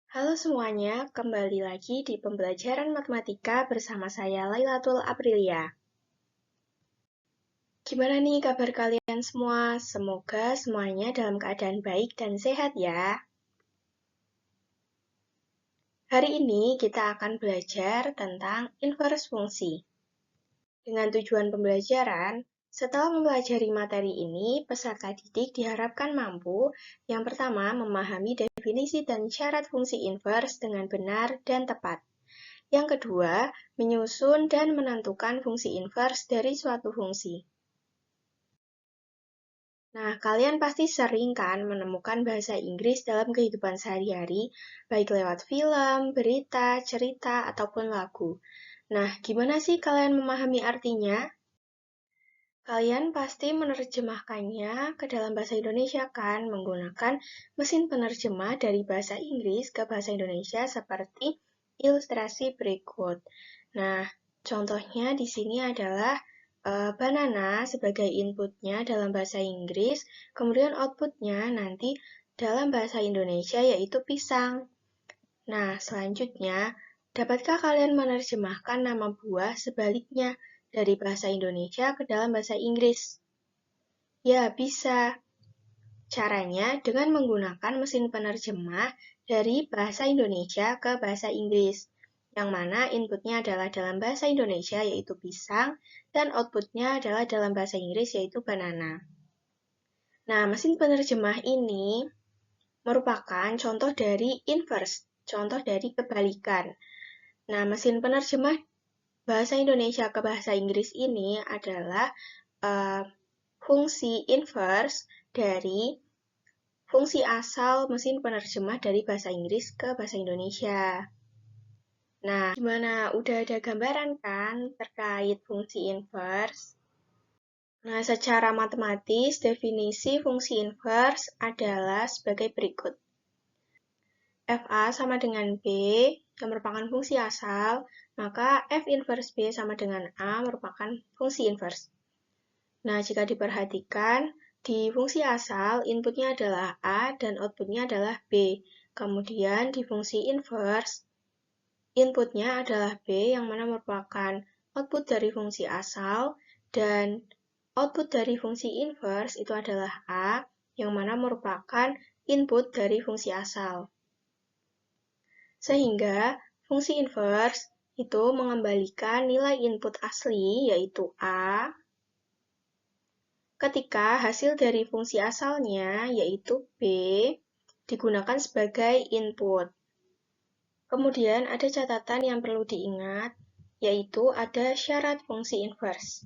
Halo semuanya, kembali lagi di pembelajaran matematika bersama saya Lailatul Aprilia. Gimana nih kabar kalian semua? Semoga semuanya dalam keadaan baik dan sehat ya. Hari ini kita akan belajar tentang inverse fungsi. Dengan tujuan pembelajaran, setelah mempelajari materi ini, peserta didik diharapkan mampu yang pertama memahami definisi dan syarat fungsi inverse dengan benar dan tepat. Yang kedua, menyusun dan menentukan fungsi inverse dari suatu fungsi. Nah, kalian pasti sering kan menemukan bahasa Inggris dalam kehidupan sehari-hari, baik lewat film, berita, cerita, ataupun lagu. Nah, gimana sih kalian memahami artinya? Kalian pasti menerjemahkannya ke dalam bahasa Indonesia kan, menggunakan mesin penerjemah dari bahasa Inggris ke bahasa Indonesia seperti ilustrasi berikut. Nah, contohnya di sini adalah banana sebagai inputnya dalam bahasa Inggris, kemudian outputnya nanti dalam bahasa Indonesia yaitu pisang. Nah, selanjutnya, dapatkah kalian menerjemahkan nama buah sebaliknya dari bahasa Indonesia ke dalam bahasa Inggris? Ya, bisa. Caranya dengan menggunakan mesin penerjemah dari bahasa Indonesia ke bahasa Inggris, yang mana inputnya adalah dalam bahasa Indonesia yaitu pisang, dan outputnya adalah dalam bahasa Inggris yaitu banana. Nah, mesin penerjemah ini merupakan contoh dari inverse, contoh dari kebalikan. Nah, mesin penerjemah bahasa Indonesia ke bahasa Inggris ini adalah fungsi inverse dari fungsi asal mesin penerjemah dari bahasa Inggris ke bahasa Indonesia. Nah, gimana? Udah ada gambaran kan terkait fungsi inverse? Nah, secara matematis, definisi fungsi inverse adalah sebagai berikut. FA sama dengan B yang merupakan fungsi asal, maka F inverse B sama dengan A merupakan fungsi inverse. Nah, jika diperhatikan, di fungsi asal inputnya adalah A dan outputnya adalah B. Kemudian di fungsi inverse, inputnya adalah B yang mana merupakan output dari fungsi asal dan output dari fungsi inverse itu adalah A yang mana merupakan input dari fungsi asal. Sehingga fungsi inverse itu mengembalikan nilai input asli yaitu A ketika hasil dari fungsi asalnya, yaitu B, digunakan sebagai input. Kemudian ada catatan yang perlu diingat, yaitu ada syarat fungsi inverse.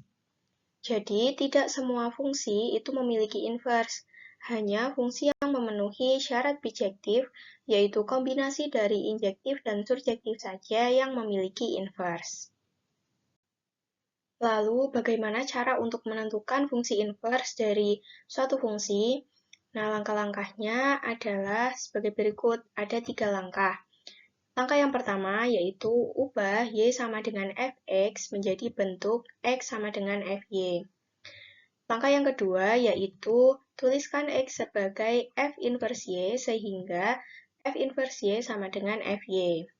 Jadi, tidak semua fungsi itu memiliki inverse, hanya fungsi yang memenuhi syarat bijektif, yaitu kombinasi dari injektif dan surjektif saja yang memiliki inverse. Lalu, bagaimana cara untuk menentukan fungsi inverse dari suatu fungsi? Nah, langkah-langkahnya adalah sebagai berikut. Ada 3 langkah. Langkah yang pertama yaitu ubah Y sama dengan Fx menjadi bentuk X sama dengan Fy. Langkah yang kedua yaitu tuliskan X sebagai F inverse Y sehingga F inverse Y sama dengan Fy.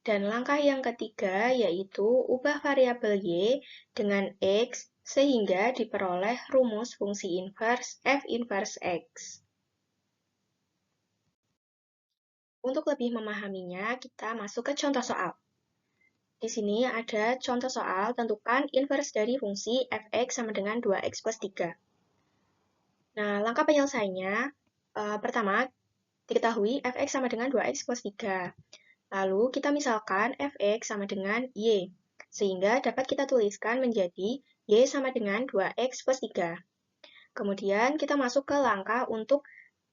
Dan langkah yang ketiga yaitu ubah variabel Y dengan X sehingga diperoleh rumus fungsi inverse F inverse X. Untuk lebih memahaminya, kita masuk ke contoh soal. Di sini ada contoh soal tentukan inverse dari fungsi Fx sama dengan 2x plus 3. Nah, langkah penyelesaiannya, pertama, diketahui Fx sama dengan 2x plus 3. Lalu kita misalkan Fx sama dengan Y, sehingga dapat kita tuliskan menjadi Y sama dengan 2x plus 3. Kemudian kita masuk ke langkah untuk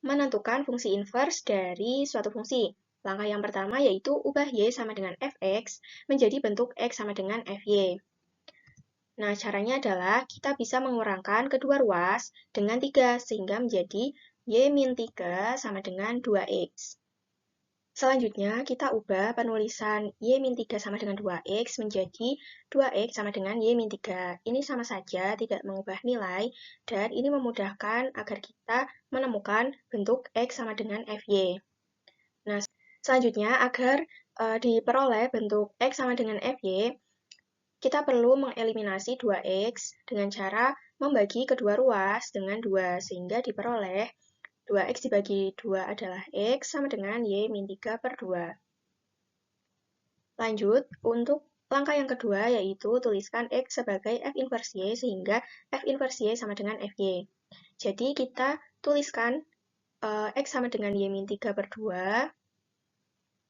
menentukan fungsi inverse dari suatu fungsi. Langkah yang pertama yaitu ubah Y sama dengan Fx menjadi bentuk X sama dengan Fy. Nah, caranya adalah kita bisa mengurangkan kedua ruas dengan 3, sehingga menjadi Y-3 sama dengan 2X. Selanjutnya, kita ubah penulisan Y-3 sama dengan 2X menjadi 2X sama dengan Y-3. Ini sama saja, tidak mengubah nilai, dan ini memudahkan agar kita menemukan bentuk X sama dengan Fy. Nah, Selanjutnya, agar diperoleh bentuk X sama dengan FY, kita perlu mengeliminasi 2X dengan cara membagi kedua ruas dengan 2, sehingga diperoleh 2X dibagi 2 adalah X sama dengan Y min 3 per 2. Lanjut, untuk langkah yang kedua yaitu tuliskan X sebagai F inverse Y sehingga F inverse Y sama dengan FY. Jadi kita tuliskan X sama dengan Y min 3 per 2,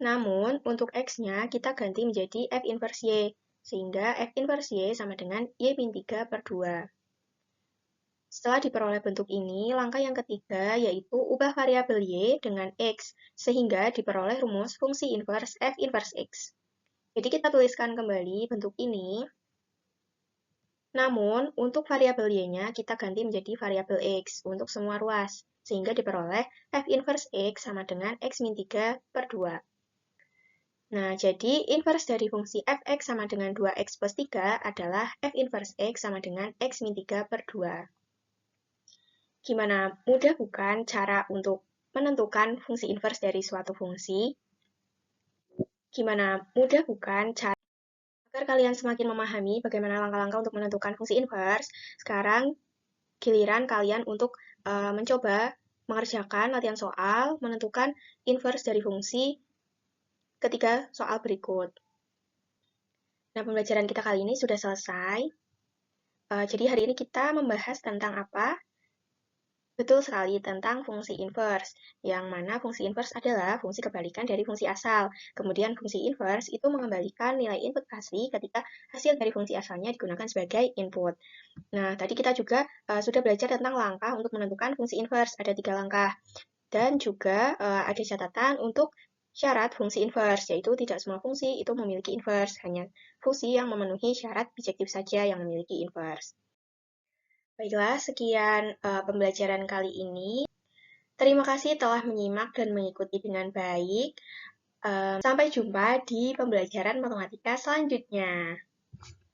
namun untuk X-nya kita ganti menjadi F inverse Y, sehingga F inverse Y sama dengan Y min 3 per 2. Setelah diperoleh bentuk ini, langkah yang ketiga yaitu ubah variabel Y dengan X, sehingga diperoleh rumus fungsi inverse F inverse X. Jadi kita tuliskan kembali bentuk ini, namun untuk variabel Y-nya kita ganti menjadi variabel X untuk semua ruas, sehingga diperoleh F inverse X sama dengan X min 3 per 2. Nah, jadi inverse dari fungsi fx sama dengan 2x plus 3 adalah f inverse x sama dengan x min 3 per 2. Gimana? Mudah bukan cara untuk menentukan fungsi inverse dari suatu fungsi? Gimana? Mudah bukan cara agar kalian semakin memahami bagaimana langkah-langkah untuk menentukan fungsi inverse? Sekarang giliran kalian untuk mencoba mengerjakan latihan soal menentukan inverse dari fungsi ketiga soal berikut. Nah, pembelajaran kita kali ini sudah selesai. Jadi hari ini kita membahas tentang apa? Betul sekali, tentang fungsi inverse, yang mana fungsi inverse adalah fungsi kebalikan dari fungsi asal. Kemudian fungsi inverse itu mengembalikan nilai input asli ketika hasil dari fungsi asalnya digunakan sebagai input. Nah, tadi kita juga sudah belajar tentang langkah untuk menentukan fungsi inverse, ada 3 langkah. Dan juga ada catatan untuk syarat fungsi inverse, yaitu tidak semua fungsi itu memiliki inverse, hanya fungsi yang memenuhi syarat bijektif saja yang memiliki inverse. Baiklah, sekian pembelajaran kali ini. Terima kasih telah menyimak dan mengikuti dengan baik. Sampai jumpa di pembelajaran matematika selanjutnya.